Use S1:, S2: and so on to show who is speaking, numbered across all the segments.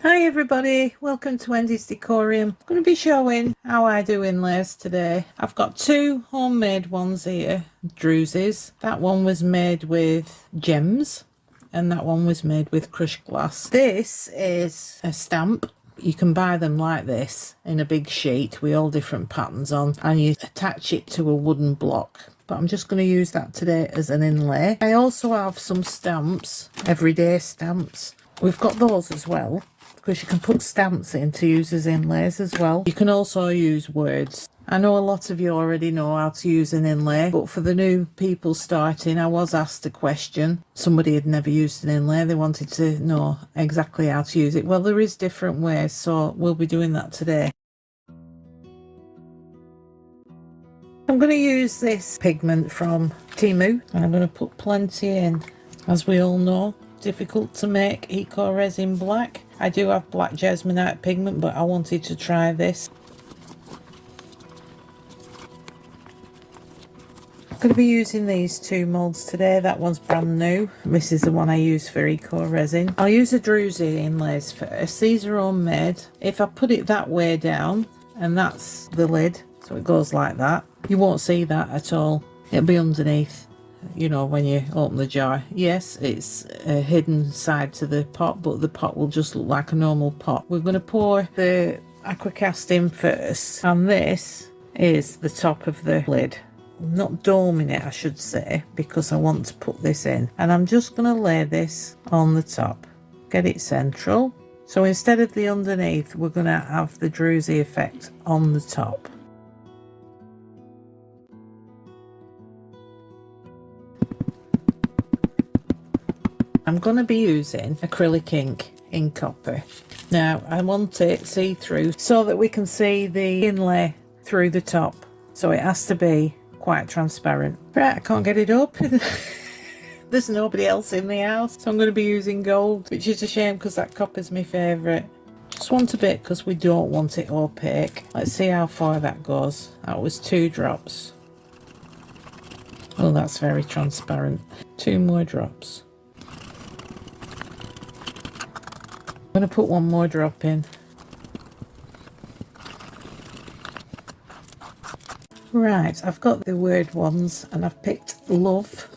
S1: Hi everybody, welcome to Wendy's Decorium. I'm going to be showing how I do inlays today. I've got two homemade ones here, druses. That one was made with gems and that one was made with crushed glass. This is a stamp. You can buy them like this in a big sheet with all different patterns on, and you attach it to a wooden block. But I'm just going to use that today as an inlay. I also have some stamps, everyday stamps. We've got those as well, because you can put stamps in to use as inlays as well. You can also use words. I know a lot of you already know how to use an inlay, but for the new people starting, I was asked a question. Somebody had never used an inlay. They wanted to know exactly how to use it. Well, there is different ways, so we'll be doing that today. I'm going to use this pigment from Temu, and I'm going to put plenty in. As we all know, difficult to make eco resin black. I do have black jasmonite pigment, but I wanted to try this. I'm going to be using these two moulds today. That one's brand new. This is the one I use for eco resin. I'll use a druzy inlays first. These are homemade. If I put it that way down, and that's the lid, so it goes like that, you won't see that at all. It'll be underneath, you know, when you open the jar. Yes, it's a hidden side to the pot, but the pot will just look like a normal pot. We're going to pour the aqua cast in first, and this is the top of the lid. I'm not doming it, I should say, because I want to put this in, and I'm just going to lay this on the top, get it central. So instead of the underneath, we're going to have the druzy effect on the top. I'm going to be using acrylic ink in copper. Now I want it see-through so that we can see the inlay through the top, so it has to be quite transparent. Right, I can't get it open. There's nobody else in the house, so I'm going to be using gold, which is a shame because that copper's my favourite. Just want a bit because we don't want it opaque. Let's see how far that goes. That was 2 drops. Oh, that's very transparent. 2 more drops. I'm going to put 1 more drop in. Right, I've got the word ones and I've picked love.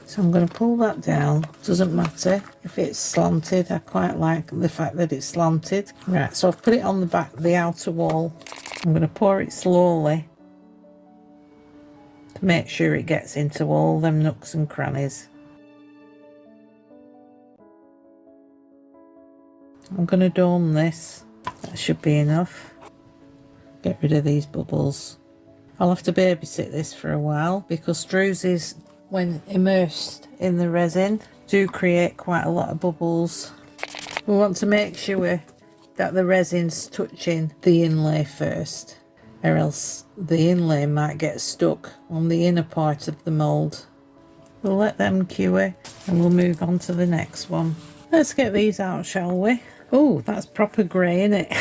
S1: So I'm going to pull that down. Doesn't matter if it's slanted. I quite like the fact that it's slanted. Right, so I've put it on the back, the outer wall. I'm going to pour it slowly to make sure it gets into all them nooks and crannies. I'm going to dome this. That should be enough. Get rid of these bubbles. I'll have to babysit this for a while because druzes, when immersed in the resin, do create quite a lot of bubbles. We want to make sure that the resin's touching the inlay first, or else the inlay might get stuck on the inner part of the mould. We'll let them cure and we'll move on to the next one. Let's get these out, shall we? Oh, that's proper grey, isn't it?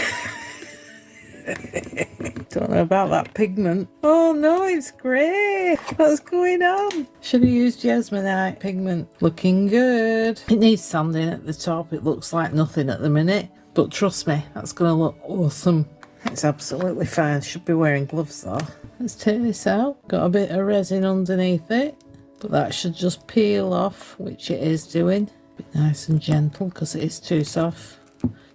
S1: Don't know about that pigment. Oh no, it's grey. What's going on? Should have used jasmonite pigment. Looking good. It needs sanding at the top. It looks like nothing at the minute, but trust me, that's going to look awesome. It's absolutely fine. Should be wearing gloves though. Let's take this out. Got a bit of resin underneath it, but that should just peel off, which it is doing. Be nice and gentle because it is too soft.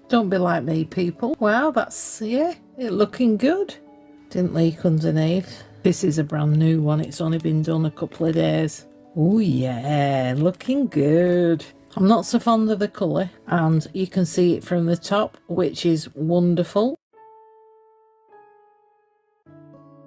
S1: Don't be like me, people. Wow, that's, yeah, it looking good. Didn't leak underneath. This is a brand new one. It's only been done a couple of days. Oh yeah, looking good. I'm not so fond of the colour, and you can see it from the top, which is wonderful.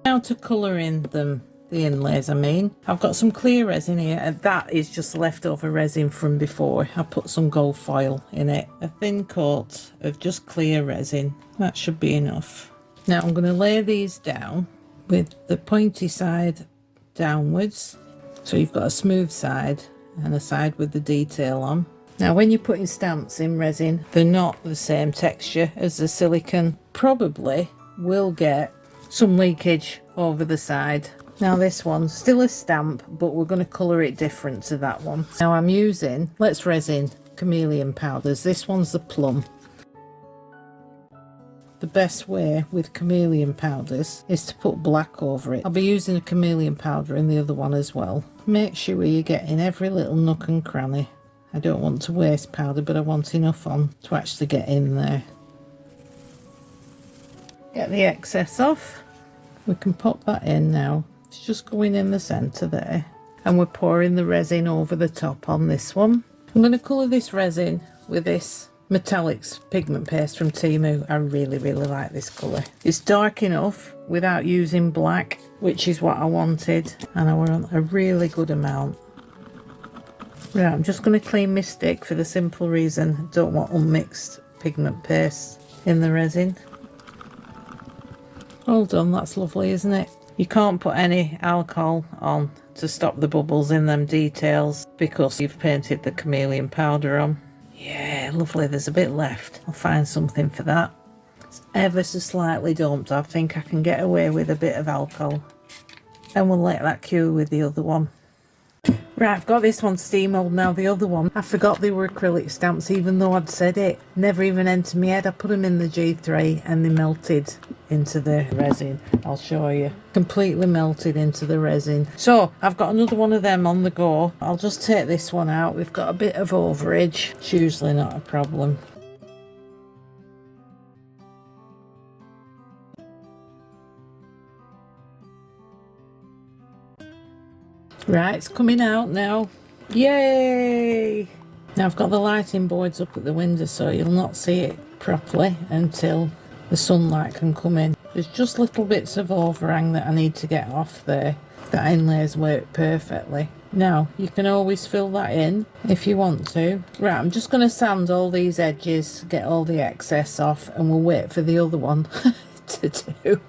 S1: Now to colour in them. The inlays, I mean. I've got some clear resin here, and that is just leftover resin from before. I put some gold foil in it. A thin coat of just clear resin. That should be enough. Now I'm going to lay these down with the pointy side downwards. So you've got a smooth side and a side with the detail on. Now when you're putting stamps in resin, they're not the same texture as the silicone. Probably will get some leakage over the side. Now this one's still a stamp, but we're going to colour it different to that one. Now I'm using Let's Resin Chameleon powders. This one's the plum. the best way with chameleon powders is to put black over it. I'll be using a chameleon powder in the other one as well. Make sure you get in every little nook and cranny. I don't want to waste powder, but I want enough on to actually get in there. Get the excess off. We can pop that in now. It's just going in the centre there. And we're pouring the resin over the top on this one. I'm going to colour this resin with this metallics pigment paste from Temu. I really like this colour. It's dark enough without using black, which is what I wanted, and I want a really good amount. Right, I'm just going to clean my stick for the simple reason I don't want unmixed pigment paste in the resin. All done. That's lovely, isn't it? You can't put any alcohol on to stop the bubbles in them details because you've painted the chameleon powder on. Yeah, lovely. There's a bit left. I'll find something for that. It's ever so slightly damped. I think I can get away with a bit of alcohol. And we'll let that cure with the other one. Right, I've got this one steamrolled now. The other one, I forgot they were acrylic stamps even though I'd said it. Never even entered my head. I put them in the G3 and they melted into the resin. I'll show you. Completely melted into the resin. So, I've got another one of them on the go. I'll just take this one out. We've got a bit of overage. It's usually not a problem. Right, it's coming out now. Yay! Now I've got the lighting boards up at the window so you'll not see it properly until the sunlight can come in. There's just little bits of overhang that I need to get off there. That inlays work perfectly. Now, you can always fill that in if you want to. Right, I'm just going to sand all these edges, get all the excess off, and we'll wait for the other one to do.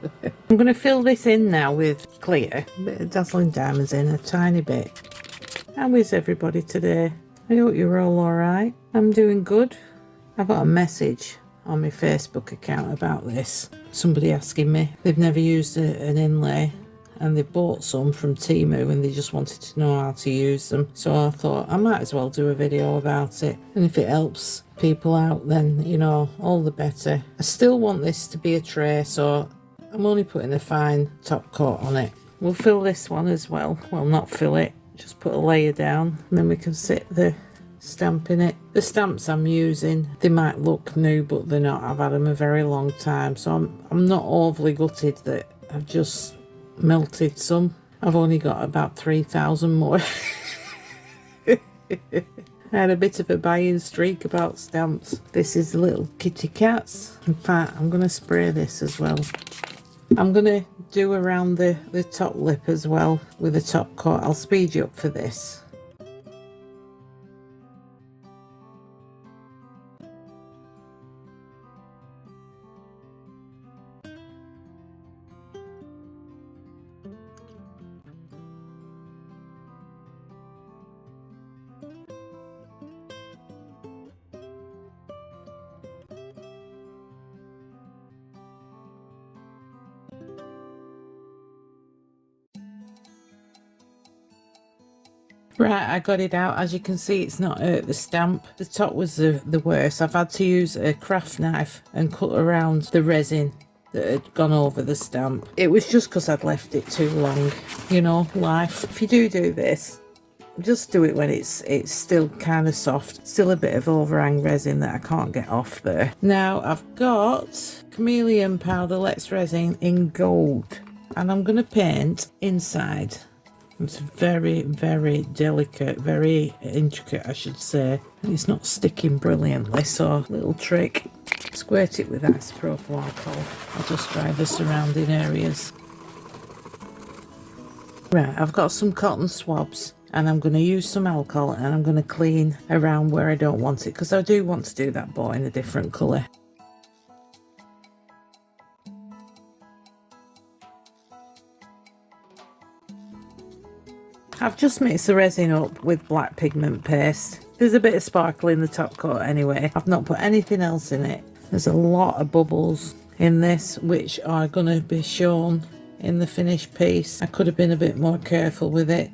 S1: I'm going to fill this in now with clear, a bit of dazzling diamonds in, a tiny bit. How is everybody today? I hope you're all alright. I'm doing good. I got a message on my Facebook account about this. Somebody asking me, they've never used an inlay and they bought some from Temu and they just wanted to know how to use them. So I thought I might as well do a video about it. And if it helps people out, then, you know, all the better. I still want this to be a tray, so I'm only putting a fine top coat on it. We'll fill this one as well. Well, not fill it, just put a layer down and then we can sit the stamp in it. The stamps I'm using, they might look new but they're not. I've had them a very long time, so I'm not overly gutted that I've just melted some. I've only got about 3,000 more. I had a bit of a buying streak about stamps. This is the little kitty cats. In fact, I'm going to spray this as well. I'm going to do around the top lip as well with a top coat. I'll speed you up for this. Right, I got it out. As you can see, it's not hurt the stamp. The top was the worst. I've had to use a craft knife and cut around the resin that had gone over the stamp. It was just because I'd left it too long. You know, life. If you do this, just do it when it's still kind of soft. Still a bit of overhang resin that I can't get off there. Now, I've got chameleon powder Let's Resin in gold. And I'm going to paint inside. It's very delicate, very intricate I should say. It's not sticking brilliantly, so little trick. Squirt it with isopropyl alcohol. I'll just dry the surrounding areas. Right, I've got some cotton swabs and I'm going to use some alcohol and I'm going to clean around where I don't want it because I do want to do that bow in a different colour. I've just mixed the resin up with black pigment paste. There's a bit of sparkle in the top coat anyway. I've not put anything else in it. There's a lot of bubbles in this which are going to be shown in the finished piece. I could have been a bit more careful with it.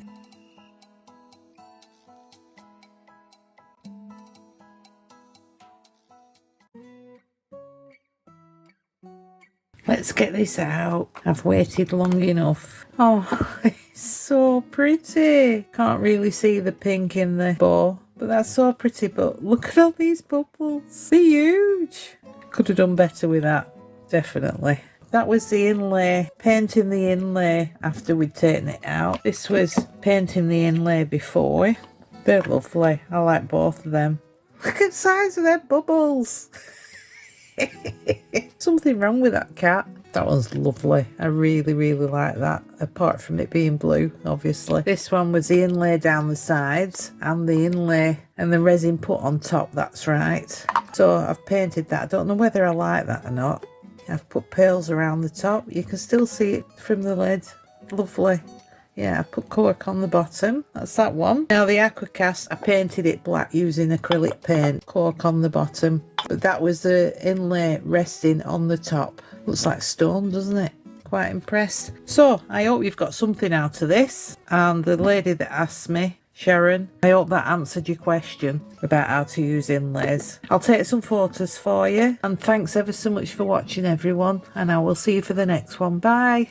S1: Let's get this out. I've waited long enough. Oh, it's so pretty. Can't really see the pink in the bow, but that's so pretty. But look at all these bubbles. They're huge. Could have done better with that, definitely. That was the inlay, painting the inlay after we'd taken it out. This was painting the inlay before. They're lovely. I like both of them. Look at the size of their bubbles. Something wrong with that cat. That one's lovely. I really, really like that, apart from it being blue, obviously. This one was the inlay down the sides and the inlay and the resin put on top, that's right. So I've painted that. I don't know whether I like that or not. I've put pearls around the top. You can still see it from the lid. Lovely. Yeah, I put cork on the bottom. That's that one. Now the aqua cast, I painted it black using acrylic paint. Cork on the bottom. But that was the inlay resting on the top. Looks like stone, doesn't it? Quite impressed. So, I hope you've got something out of this. And the lady that asked me, Sharon, I hope that answered your question about how to use inlays. I'll take some photos for you. And thanks ever so much for watching, everyone. And I will see you for the next one. Bye.